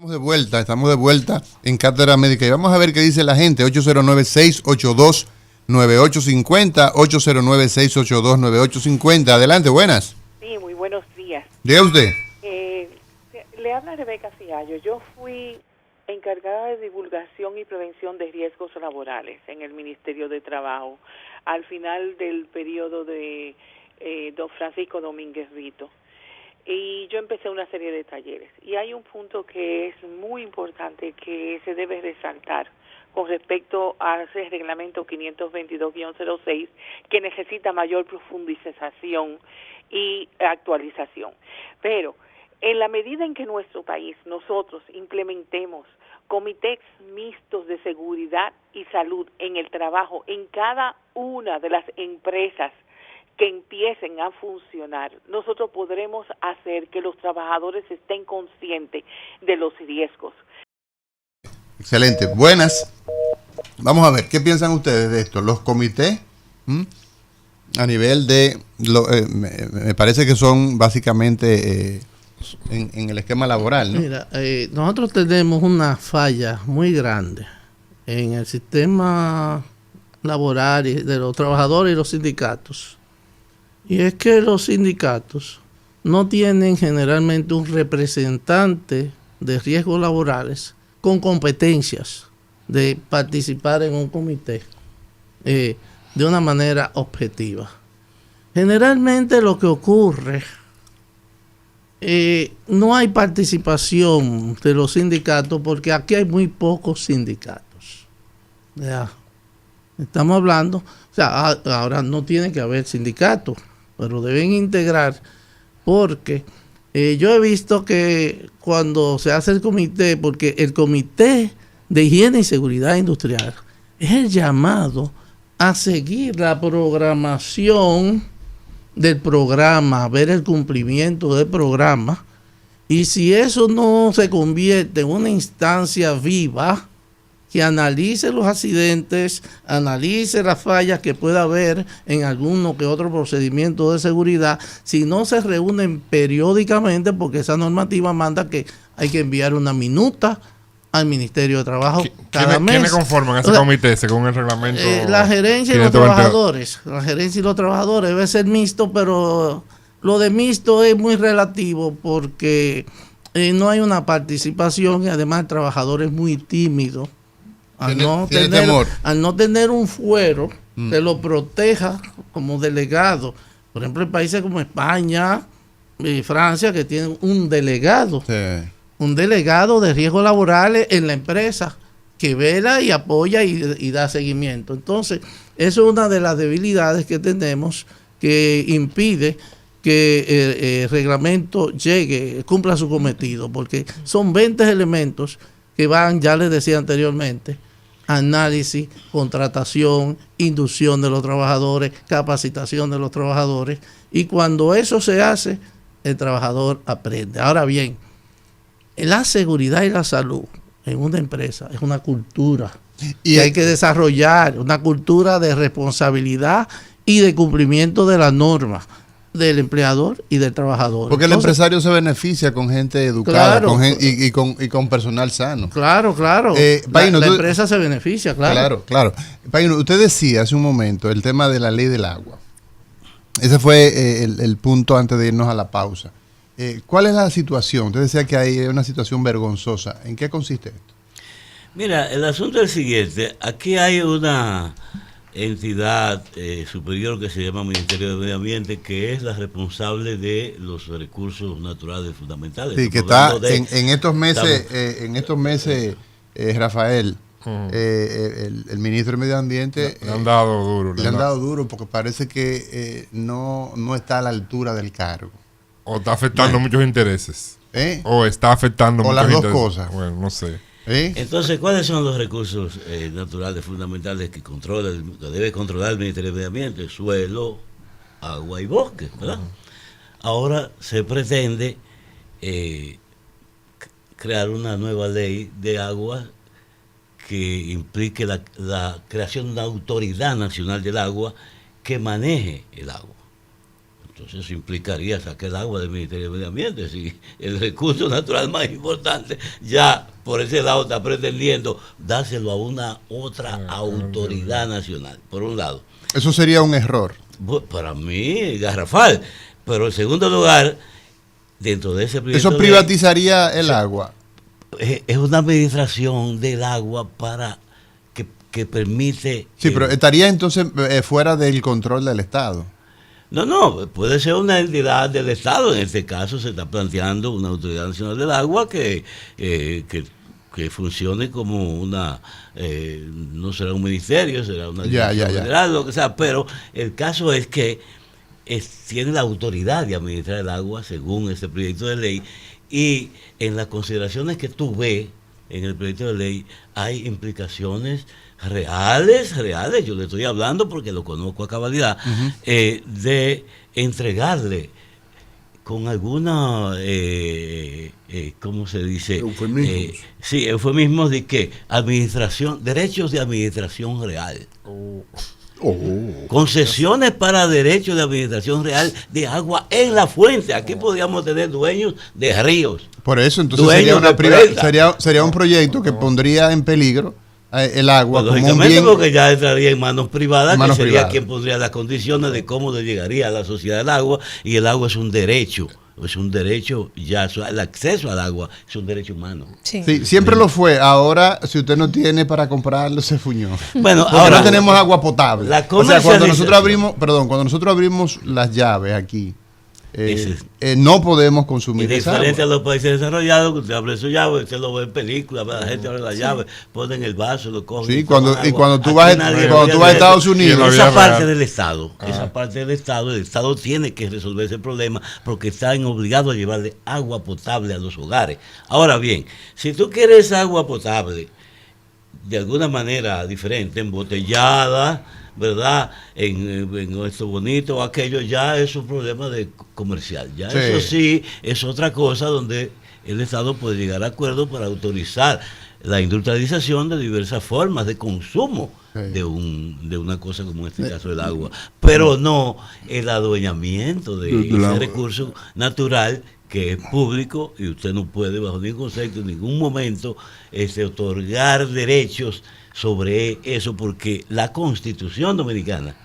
Estamos de vuelta en Cátedra Médica y vamos a ver qué dice la gente. 809-682-9850, 809-682-9850. Adelante, buenas. Sí, muy buenos días. Diga usted. Le habla Rebeca Fiallo. Yo fui encargada de divulgación y prevención de riesgos laborales en el Ministerio de Trabajo al final del periodo de don Francisco Domínguez Brito. Y yo empecé una serie de talleres. Y hay un punto que es muy importante que se debe resaltar con respecto a ese reglamento 522-06 que necesita mayor profundización y actualización. Pero en la medida en que nuestro país, nosotros implementemos comités mixtos de seguridad y salud en el trabajo en cada una de las empresas que empiecen a funcionar, nosotros podremos hacer que los trabajadores estén conscientes de los riesgos. Excelente. Buenas. Vamos a ver, ¿qué piensan ustedes de esto? Los comités, a nivel de, me parece que son básicamente en el esquema laboral, ¿no? Mira, nosotros tenemos una falla muy grande en el sistema laboral de los trabajadores y los sindicatos. Y es que los sindicatos no tienen generalmente un representante de riesgos laborales con competencias de participar en un comité de una manera objetiva. Generalmente lo que ocurre, no hay participación de los sindicatos porque aquí hay muy pocos sindicatos. Ya. Estamos hablando, o sea, ahora no tiene que haber sindicatos, pero deben integrar porque yo he visto que cuando se hace el comité, porque el comité de higiene y seguridad industrial es el llamado a seguir la programación del programa, ver el cumplimiento del programa, y si eso no se convierte en una instancia viva que analice los accidentes, analice las fallas que pueda haber en alguno que otro procedimiento de seguridad, si no se reúnen periódicamente, porque esa normativa manda que hay que enviar una minuta al Ministerio de Trabajo cada mes. ¿Quiénes conforman ese comité según el reglamento? La gerencia y los trabajadores. La gerencia y los trabajadores debe ser mixto, pero lo de mixto es muy relativo porque no hay una participación y además el trabajador es muy tímido. Al no tener un fuero que lo proteja como delegado. Por ejemplo, en países como España y Francia que tienen un delegado. Sí. Un delegado de riesgos laborales en la empresa que vela y apoya y da seguimiento. Entonces, eso es una de las debilidades que tenemos que impide que el reglamento cumpla su cometido, porque son 20 elementos que van, ya les decía anteriormente, análisis, contratación, inducción de los trabajadores, capacitación de los trabajadores, y cuando eso se hace, el trabajador aprende. Ahora bien, la seguridad y la salud en una empresa es una cultura y hay que desarrollar una cultura de responsabilidad y de cumplimiento de las normas del empleador y del trabajador. Porque entonces, el empresario se beneficia con gente educada, claro, y con personal sano. Claro. Paino, la empresa se beneficia, claro. Claro. Paino, usted decía hace un momento el tema de la ley del agua. Ese fue el punto antes de irnos a la pausa. ¿Cuál es la situación? Usted decía que hay una situación vergonzosa. ¿En qué consiste esto? Mira, el asunto es el siguiente. Aquí hay una entidad superior que se llama Ministerio de Medio Ambiente, que es la responsable de los recursos naturales fundamentales. Sí, que está en estos meses, Rafael, el ministro de Medio Ambiente le han dado duro. Le han dado duro porque parece que no está a la altura del cargo. O está afectando muchos intereses. O está afectando muchos intereses. O las dos cosas. Bueno, no sé. Entonces, ¿cuáles son los recursos naturales fundamentales que debe controlar el Ministerio de Medio Ambiente? Suelo, agua y bosque, ¿verdad? Ahora se pretende crear una nueva ley de agua que implique la creación de una autoridad nacional del agua que maneje el agua. Entonces eso implicaría sacar el agua del Ministerio de Medio Ambiente. Si el recurso natural más importante ya por ese lado está pretendiendo dárselo a una otra autoridad nacional, por un lado. Eso sería un error. Para mí, garrafal. Pero en segundo lugar, dentro de ese proyecto eso privatizaría el agua. Es una administración del agua para que permite... Sí, pero estaría entonces fuera del control del Estado. No, puede ser una entidad del Estado. En este caso se está planteando una autoridad nacional del agua que funcione como una, no será un ministerio, será una federal, lo que sea, pero el caso es que tiene la autoridad de administrar el agua según este proyecto de ley, y en las consideraciones que tú ves en el proyecto de ley hay implicaciones reales, yo le estoy hablando porque lo conozco a cabalidad, de entregarle con alguna, ¿cómo se dice? Eufemismos. Sí, eufemismos de que derechos de administración real. Concesiones para derechos de administración real de agua en la fuente. Aquí podríamos tener dueños de ríos. Por eso, entonces sería un proyecto que pondría en peligro el agua. Pues, lógicamente, porque ya entraría en manos privadas, que sería quien pondría las condiciones de cómo le llegaría a la sociedad el agua, y el agua es un derecho. Es un derecho, ya el acceso al agua es un derecho humano. Sí, siempre lo fue. Ahora, si usted no tiene para comprarlo, se fuñó. Bueno, porque ahora no tenemos agua potable. O sea, cuando nosotros abrimos las llaves aquí, no podemos consumir esa agua. Diferente a los países desarrollados, que usted abre su llave, usted lo ve en películas, la gente abre la llave, ponen el vaso, lo cogen. Sí, cuando tú vas a Estados Unidos. Esa parte del Estado, el Estado tiene que resolver ese problema porque están obligados a llevarle agua potable a los hogares. Ahora bien, si tú quieres agua potable de alguna manera diferente, embotellada, ¿verdad? En esto bonito o aquello, ya es un problema de comercial. Ya sí. Eso sí es otra cosa donde el Estado puede llegar a acuerdo para autorizar la industrialización de diversas formas de consumo de una cosa como en este caso del agua, pero no el adueñamiento de ese recurso natural que es público, y usted no puede bajo ningún concepto en ningún momento otorgar derechos sobre eso, porque la Constitución dominicana,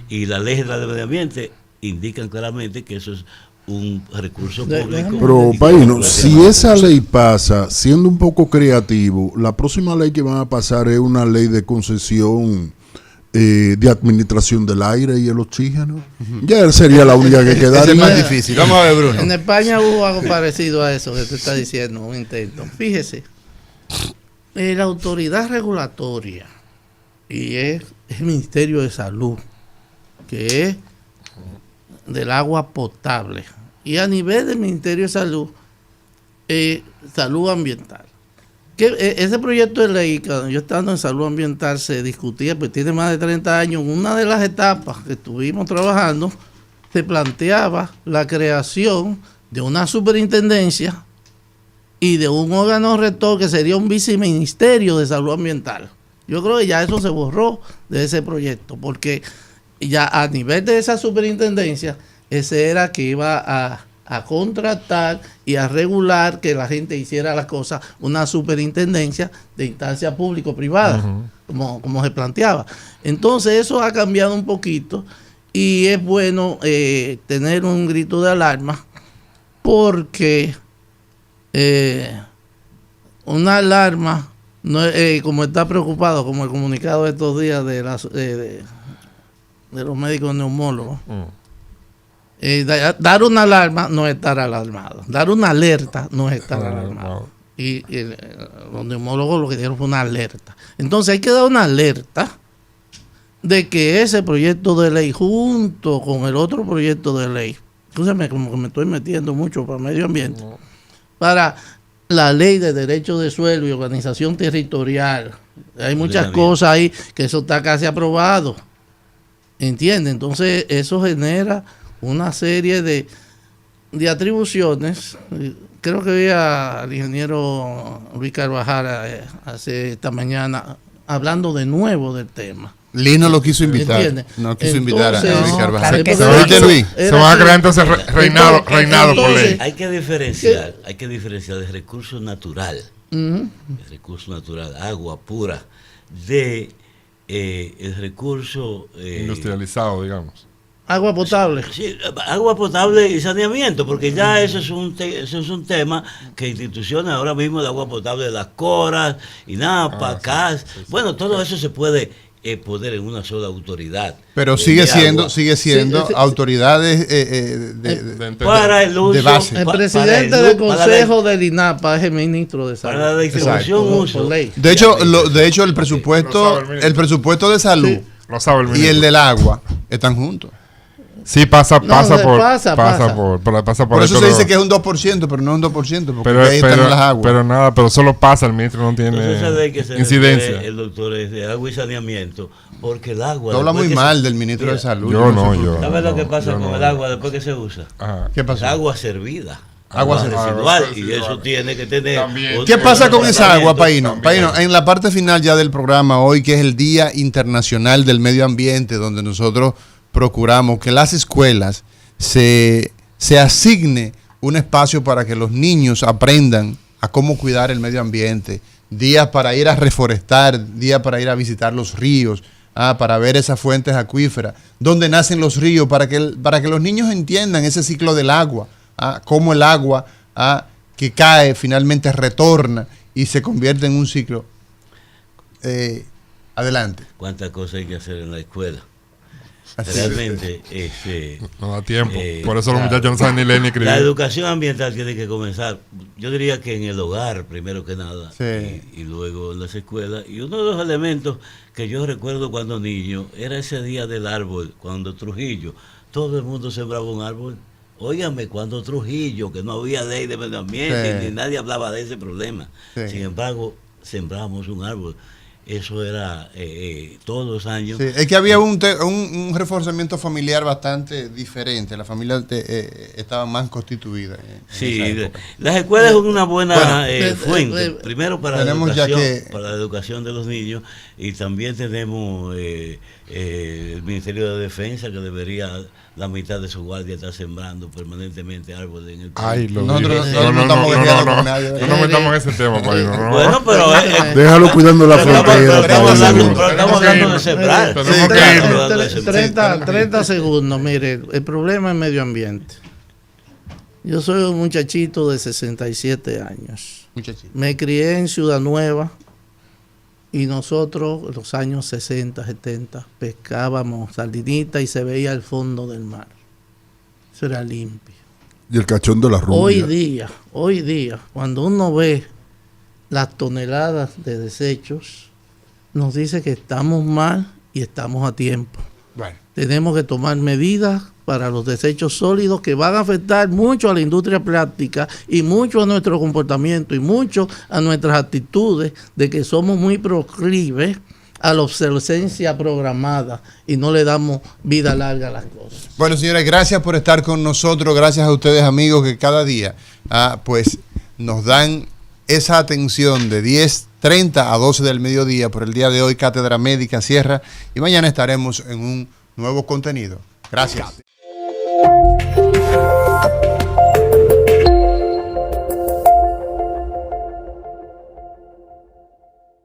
y la Ley General de Medio Ambiente indican claramente que eso es un recurso público. Pero, Paino, si esa ley pasa, siendo un poco creativo, la próxima ley que van a pasar es una ley de concesión de administración del aire y el oxígeno. Ya sería la única que quedaría. Es más difícil. Vamos a ver, Bruno. En España hubo algo parecido a eso que tú estás diciendo, un intento. Fíjese. La autoridad regulatoria y es el Ministerio de Salud, que es del agua potable, y a nivel del Ministerio de Salud, salud ambiental. Ese proyecto de ley, cuando yo estando en salud ambiental, se discutía, pues tiene más de 30 años. Una de las etapas que estuvimos trabajando, se planteaba la creación de una superintendencia y de un órgano rector que sería un viceministerio de salud ambiental. Yo creo que ya eso se borró de ese proyecto, porque ya a nivel de esa superintendencia, ese era que iba a contratar y a regular que la gente hiciera las cosas, una superintendencia de instancia público-privada, como se planteaba. Entonces eso ha cambiado un poquito, y es bueno tener un grito de alarma, porque una alarma, no, como está preocupado, como el comunicado de estos días de los médicos neumólogos, dar una alarma no es estar alarmado, dar una alerta no es estar alarmado. Y los neumólogos lo que dieron fue una alerta. Entonces hay que dar una alerta de que ese proyecto de ley, junto con el otro proyecto de ley, escúchame, como que me estoy metiendo mucho para medio ambiente, para la ley de derechos de suelo y organización territorial. Hay muchas cosas ahí que eso está casi aprobado. ¿Entiende? Entonces eso genera una serie de atribuciones. Creo que vi al ingeniero Luis Carvajal esta mañana hablando de nuevo del tema. Luis no lo quiso invitar. No quiso invitar a Luis Carvajal. Se van a crear entonces reinado por ley. Hay que diferenciar el recurso natural, el recurso natural, agua pura, de el recurso industrializado, digamos. Agua potable. Sí, agua potable y saneamiento, porque ya eso es un tema que instituciones ahora mismo de agua potable de las Coras, INAPA, CAS, bueno, todo eso se puede poner en una sola autoridad. Pero sigue siendo autoridades para el uso de base. El presidente del consejo del INAPA es el ministro de salud. Para la distribución uso. De hecho el presupuesto de salud y el del agua están juntos. Sí, pasa por eso se dice que es un 2%, pero no es un 2%, porque ahí están las aguas. Pero solo pasa, el ministro no tiene incidencia. El doctor es de agua y saneamiento, porque el agua... Habla muy mal del ministro de salud. ¿Sabes lo que pasa con el agua después que se usa? ¿Qué pasa? El agua servida. Agua residual, y eso tiene que tener... ¿Qué pasa con esa agua, Paino? Paino, en la parte final ya del programa hoy, que es el Día Internacional del Medio Ambiente, donde nosotros procuramos que las escuelas se asigne un espacio para que los niños aprendan a cómo cuidar el medio ambiente, días para ir a reforestar, días para ir a visitar los ríos, para ver esas fuentes acuíferas, dónde nacen los ríos, para que los niños entiendan ese ciclo del agua, cómo el agua que cae finalmente retorna y se convierte en un ciclo. Adelante. ¿Cuántas cosas hay que hacer en la escuela? Realmente no da tiempo, por eso los muchachos no saben ni leer ni escribir. La educación ambiental tiene que comenzar, yo diría que en el hogar primero que nada, y luego en las escuelas. Y uno de los elementos que yo recuerdo cuando niño era ese día del árbol, cuando Trujillo, todo el mundo sembraba un árbol. Óigame, cuando Trujillo, que no había ley de medio ambiente, ni nadie hablaba de ese problema, sin embargo sembramos un árbol. Eso era todos los años. Sí, es que había un reforzamiento familiar bastante diferente. La familia estaba más constituida. Las escuelas son una buena fuente. Primero para la educación de los niños, y también tenemos el Ministerio de Defensa, que debería la mitad de su guardia estar sembrando permanentemente árboles en el país. No metamos en ese tema, Paino. Bueno, pero déjalo cuidando la frontera. Estamos hablando de sembrar. 30 segundos. Mire, el problema es medio ambiente. Yo soy un muchachito de 67 años. Me crié en Ciudad Nueva. Y nosotros, en los años 60, 70, pescábamos sardinitas y se veía el fondo del mar. Eso era limpio. Y el cachón de la rubia. Hoy día, cuando uno ve las toneladas de desechos, nos dice que estamos mal y estamos a tiempo. Bueno. Tenemos que tomar medidas para los desechos sólidos que van a afectar mucho a la industria plástica y mucho a nuestro comportamiento y mucho a nuestras actitudes, de que somos muy proclives a la obsolescencia programada y no le damos vida larga a las cosas. Bueno, señores, gracias por estar con nosotros, gracias a ustedes, amigos, que cada día pues nos dan esa atención de 10:30 a 12 del mediodía. Por el día de hoy, Cátedra Médica cierra y mañana estaremos en un nuevo contenido. Gracias.